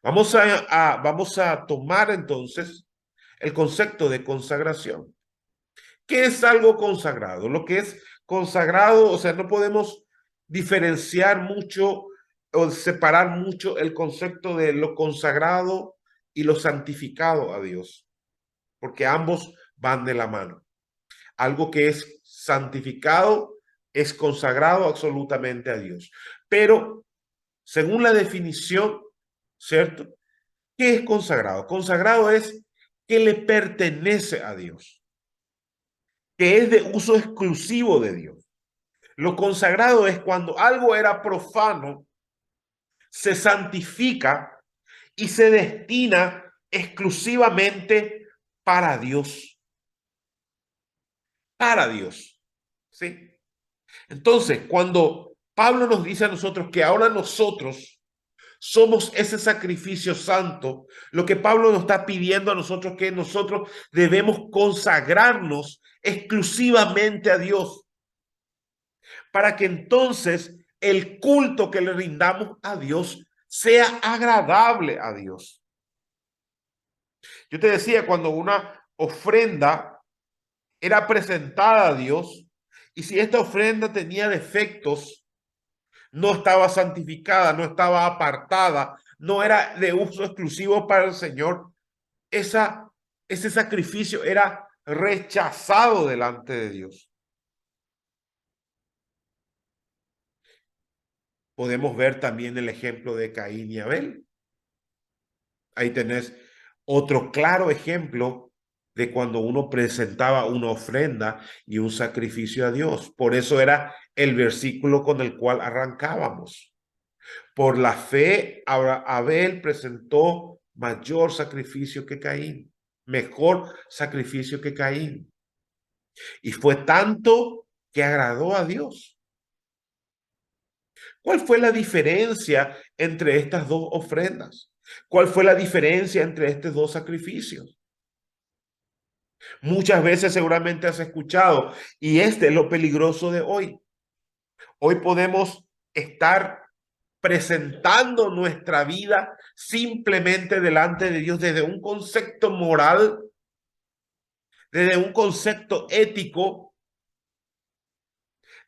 Vamos a tomar entonces el concepto de consagración. ¿Qué es algo consagrado? Lo que es consagrado, o sea, no podemos diferenciar mucho o separar mucho el concepto de lo consagrado y lo santificado a Dios, porque ambos van de la mano. Algo que es santificado es consagrado absolutamente a Dios. Pero, según la definición, ¿cierto? ¿Qué es consagrado? Consagrado es que le pertenece a Dios, que es de uso exclusivo de Dios. Lo consagrado es cuando algo era profano, se santifica y se destina exclusivamente para Dios. Para Dios. ¿Sí? Entonces, cuando Pablo nos dice a nosotros que ahora nosotros somos ese sacrificio santo, lo que Pablo nos está pidiendo a nosotros que nosotros debemos consagrarnos exclusivamente a Dios, para que entonces el culto que le rindamos a Dios sea agradable a Dios. Yo te decía, cuando una ofrenda era presentada a Dios, y si esta ofrenda tenía defectos, no estaba santificada, no estaba apartada, no era de uso exclusivo para el Señor, ese sacrificio era rechazado delante de Dios. Podemos ver también el ejemplo de Caín y Abel. Ahí tenés otro claro ejemplo de cuando uno presentaba una ofrenda y un sacrificio a Dios. Por eso era el versículo con el cual arrancábamos. Por la fe, Abel presentó mayor sacrificio que Caín, mejor sacrificio que Caín. Y fue tanto que agradó a Dios. ¿Cuál fue la diferencia entre estas dos ofrendas? ¿Cuál fue la diferencia entre estos dos sacrificios? Muchas veces seguramente has escuchado, y este es lo peligroso de hoy. Hoy podemos estar presentando nuestra vida simplemente delante de Dios desde un concepto moral, desde un concepto ético,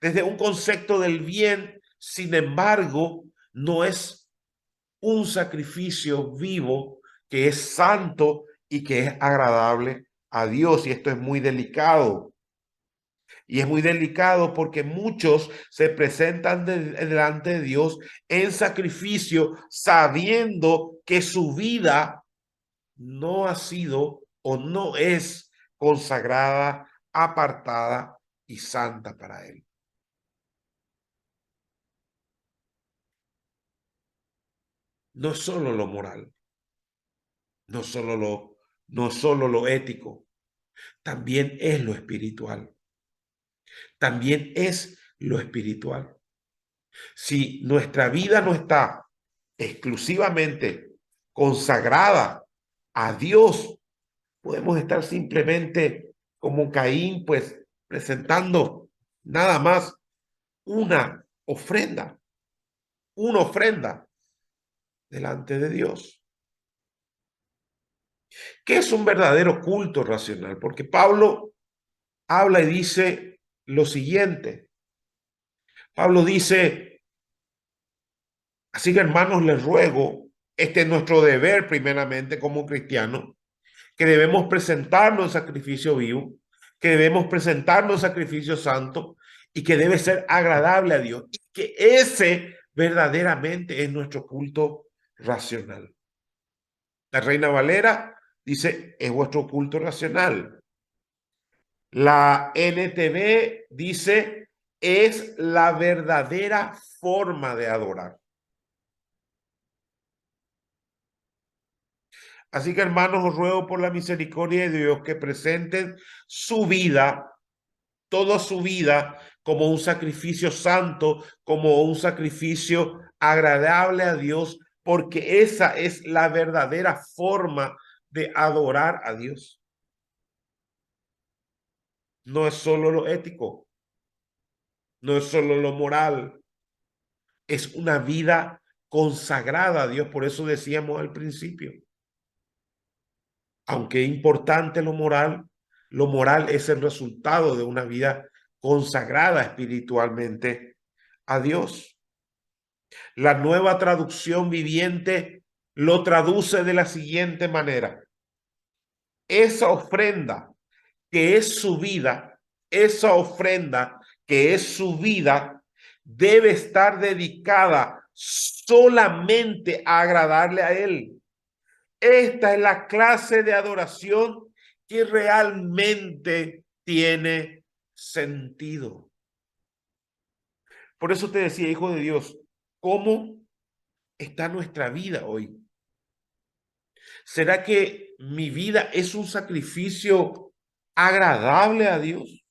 desde un concepto del bien. Sin embargo, no es un sacrificio vivo que es santo y que es agradable a Dios. Y esto es muy delicado. Y es muy delicado porque muchos se presentan delante de Dios en sacrificio sabiendo que su vida no ha sido o no es consagrada, apartada y santa para Él. No es solo lo moral, no solo lo ético, también es lo espiritual. También es lo espiritual. Si nuestra vida no está exclusivamente consagrada a Dios, podemos estar simplemente como Caín, pues presentando nada más una ofrenda delante de Dios. ¿Qué es un verdadero culto racional? Porque Pablo habla y dice lo siguiente. Pablo dice, así que hermanos, les ruego, este es nuestro deber primeramente como cristianos, que debemos presentarnos en sacrificio vivo, que debemos presentarnos en sacrificio santo y que debe ser agradable a Dios. Y que ese verdaderamente es nuestro culto racional. La Reina Valera dice, es vuestro culto racional. La NTV dice, es la verdadera forma de adorar. Así que hermanos, os ruego por la misericordia de Dios que presenten su vida, toda su vida, como un sacrificio santo, como un sacrificio agradable a Dios, porque esa es la verdadera forma de adorar a Dios. No es solo lo ético, no es solo lo moral, es una vida consagrada a Dios. Por eso decíamos al principio, aunque es importante lo moral es el resultado de una vida consagrada espiritualmente a Dios. La Nueva Traducción Viviente lo traduce de la siguiente manera: esa ofrenda que es su vida, esa ofrenda que es su vida, debe estar dedicada solamente a agradarle a Él. Esta es la clase de adoración que realmente tiene sentido. Por eso te decía, hijo de Dios, ¿cómo está nuestra vida hoy? ¿Será que mi vida es un sacrificio agradable a Dios?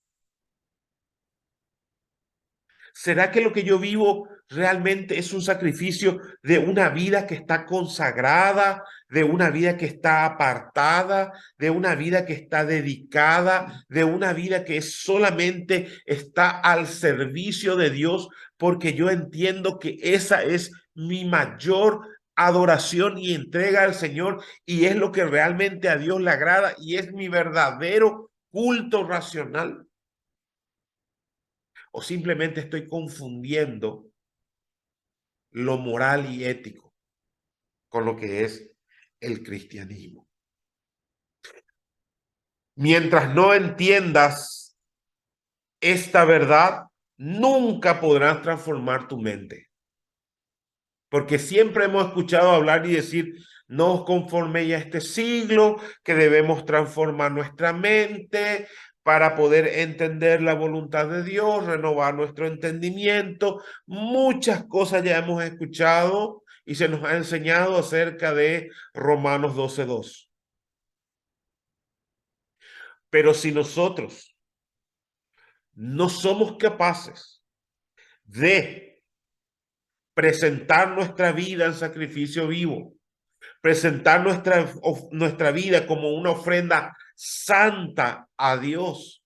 ¿Será que lo que yo vivo realmente es un sacrificio de una vida que está consagrada, de una vida que está apartada, de una vida que está dedicada, de una vida que solamente está al servicio de Dios? Porque yo entiendo que esa es mi mayor adoración y entrega al Señor, y es lo que realmente a Dios le agrada y es mi verdadero culto racional. O simplemente estoy confundiendo lo moral y ético con lo que es el cristianismo. Mientras no entiendas esta verdad, nunca podrás transformar tu mente. Porque siempre hemos escuchado hablar y decir, no os conforméis a este siglo, que debemos transformar nuestra mente para poder entender la voluntad de Dios, renovar nuestro entendimiento. Muchas cosas ya hemos escuchado y se nos ha enseñado acerca de Romanos 12:2. Pero si nosotros no somos capaces de presentar nuestra vida en sacrificio vivo, presentar nuestra vida como una ofrenda santa a Dios,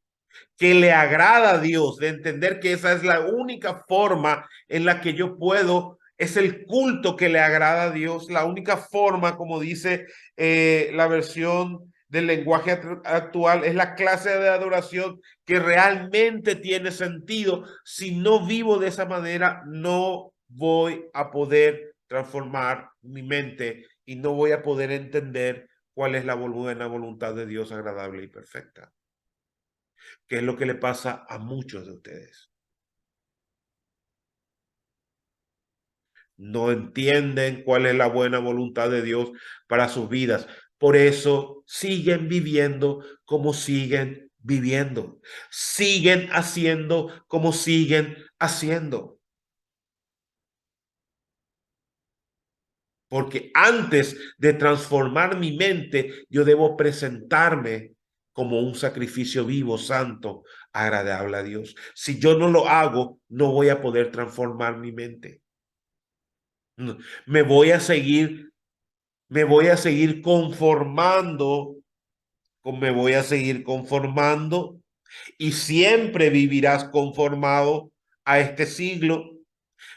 que le agrada a Dios, de entender que esa es la única forma en la que yo puedo, es el culto que le agrada a Dios, la única forma, como dice la versión del lenguaje actual, es la clase de adoración que realmente tiene sentido. Si no vivo de esa manera, no voy a poder transformar mi mente y no voy a poder entender cuál es la buena voluntad de Dios agradable y perfecta, que es lo que le pasa a muchos de ustedes. No entienden cuál es la buena voluntad de Dios para sus vidas. Por eso siguen viviendo como siguen viviendo. Siguen haciendo como siguen haciendo. Porque antes de transformar mi mente, yo debo presentarme como un sacrificio vivo, santo, agradable a Dios. Si yo no lo hago, no voy a poder transformar mi mente. Me voy a seguir conformando, me voy a seguir conformando y siempre vivirás conformado a este siglo,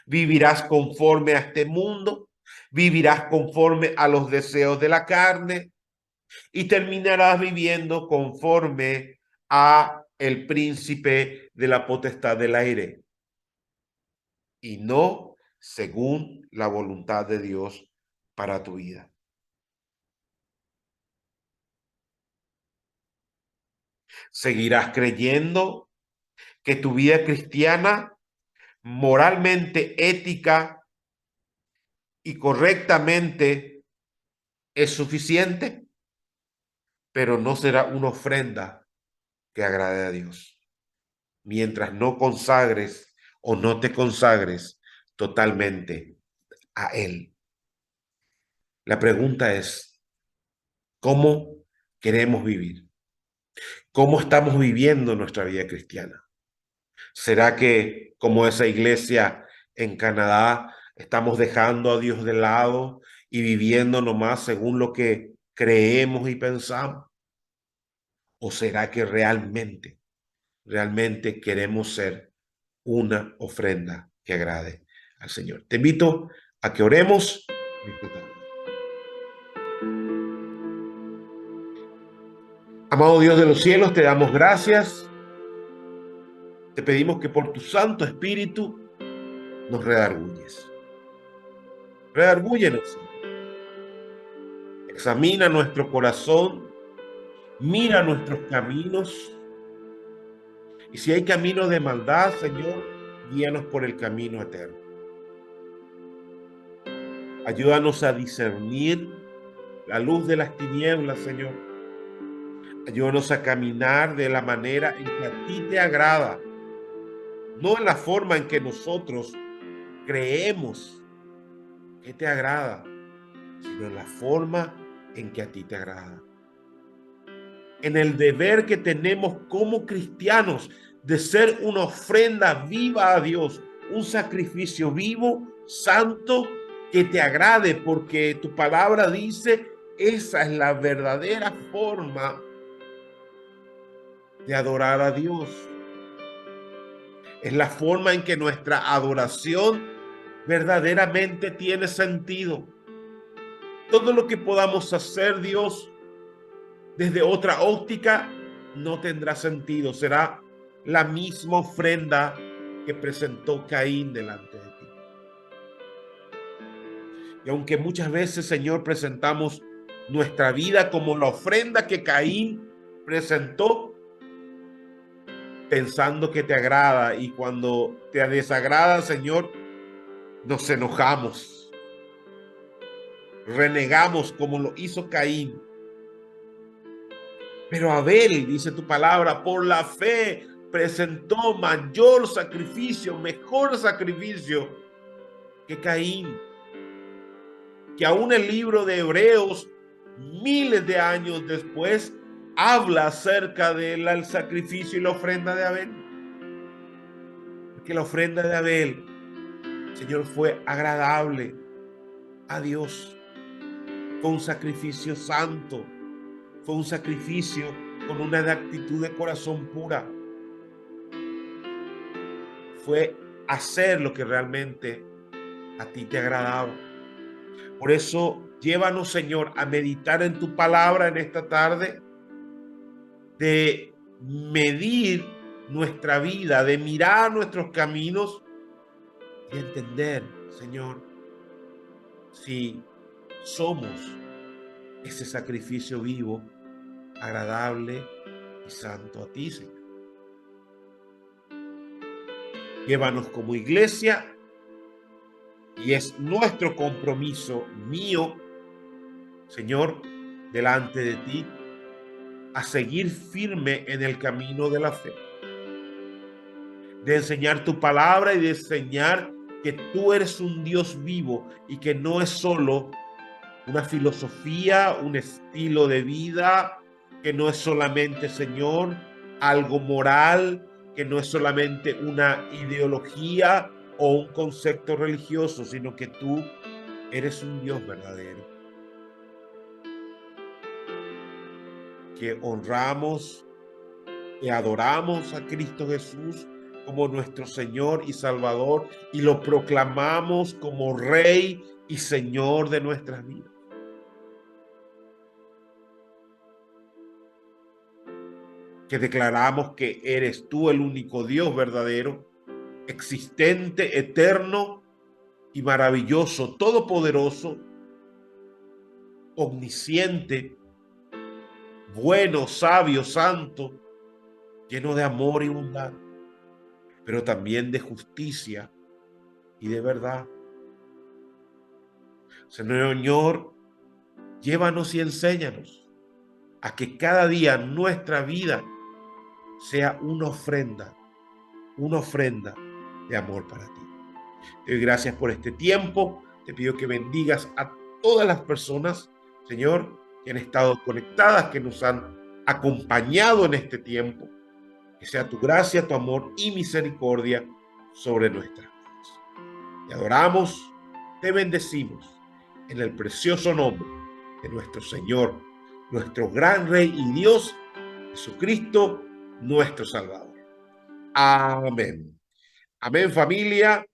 vivirás conforme a este mundo, vivirás conforme a los deseos de la carne y terminarás viviendo conforme a el príncipe de la potestad del aire y no según la voluntad de Dios para tu vida. Seguirás creyendo que tu vida cristiana, moralmente ética y correctamente, es suficiente, pero no será una ofrenda que agrade a Dios, mientras no consagres o no te consagres totalmente a Él. La pregunta es, ¿cómo queremos vivir? ¿Cómo estamos viviendo nuestra vida cristiana? ¿Será que, como esa iglesia en Canadá, estamos dejando a Dios de lado y viviendo nomás según lo que creemos y pensamos? ¿O será que realmente queremos ser una ofrenda que agrade al Señor? Te invito a que oremos esta tarde. Amado Dios de los cielos, te damos gracias. Te pedimos que por tu Santo Espíritu nos redarguyes. Redargúyenos, Señor. Examina nuestro corazón, mira nuestros caminos. Y si hay camino de maldad, Señor, guíanos por el camino eterno. Ayúdanos a discernir la luz de las tinieblas, Señor. Ayúdanos a caminar de la manera en que a ti te agrada, no en la forma en que nosotros creemos que te agrada, sino en la forma en que a ti te agrada. En el deber que tenemos como cristianos de ser una ofrenda viva a Dios, un sacrificio vivo, santo, que te agrade, porque tu palabra dice, esa es la verdadera forma de adorar a Dios. Es la forma en que nuestra adoración verdaderamente tiene sentido. Todo lo que podamos hacer, Dios, desde otra óptica, no tendrá sentido. Será la misma ofrenda que presentó Caín delante de ti. Y aunque muchas veces, Señor, presentamos nuestra vida como la ofrenda que Caín presentó, pensando que te agrada, y cuando te desagrada, Señor, nos enojamos, renegamos como lo hizo Caín. Pero Abel, dice tu palabra, por la fe presentó mayor sacrificio, mejor sacrificio que Caín. Que aún el libro de Hebreos, miles de años después, habla acerca del sacrificio y la ofrenda de Abel. Porque la ofrenda de Abel, Señor, fue agradable a Dios. Fue un sacrificio santo. Fue un sacrificio con una actitud de corazón pura. Fue hacer lo que realmente a ti te agradaba. Por eso, llévanos, Señor, a meditar en tu palabra en esta tarde, de medir nuestra vida, de mirar nuestros caminos y entender, Señor, si somos ese sacrificio vivo, agradable y santo a ti, Señor. Llévanos como iglesia, y es nuestro compromiso, mío, Señor, delante de ti, a seguir firme en el camino de la fe, de enseñar tu palabra y de enseñar que tú eres un Dios vivo y que no es solo una filosofía, un estilo de vida, que no es solamente, Señor, algo moral, que no es solamente una ideología o un concepto religioso, sino que tú eres un Dios verdadero, que honramos que adoramos a Cristo Jesús como nuestro Señor y Salvador y lo proclamamos como Rey y Señor de nuestras vidas. Que declaramos que eres tú el único Dios verdadero, existente, eterno y maravilloso, todopoderoso, omnisciente, bueno, sabio, santo, lleno de amor y bondad, pero también de justicia y de verdad. Señor, llévanos y enséñanos a que cada día nuestra vida sea una ofrenda de amor para ti. Te doy gracias por este tiempo. Te pido que bendigas a todas las personas, Señor, que han estado conectadas, que nos han acompañado en este tiempo. Que sea tu gracia, tu amor y misericordia sobre nuestras vidas. Te adoramos, te bendecimos en el precioso nombre de nuestro Señor, nuestro gran Rey y Dios, Jesucristo, nuestro Salvador. Amén. Amén, familia.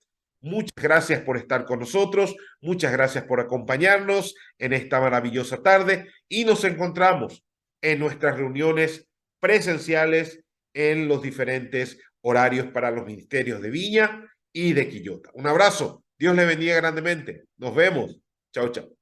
Muchas gracias por estar con nosotros. Muchas gracias por acompañarnos en esta maravillosa tarde y nos encontramos en nuestras reuniones presenciales en los diferentes horarios para los ministerios de Viña y de Quillota. Un abrazo. Dios le bendiga grandemente. Nos vemos. Chao, chao.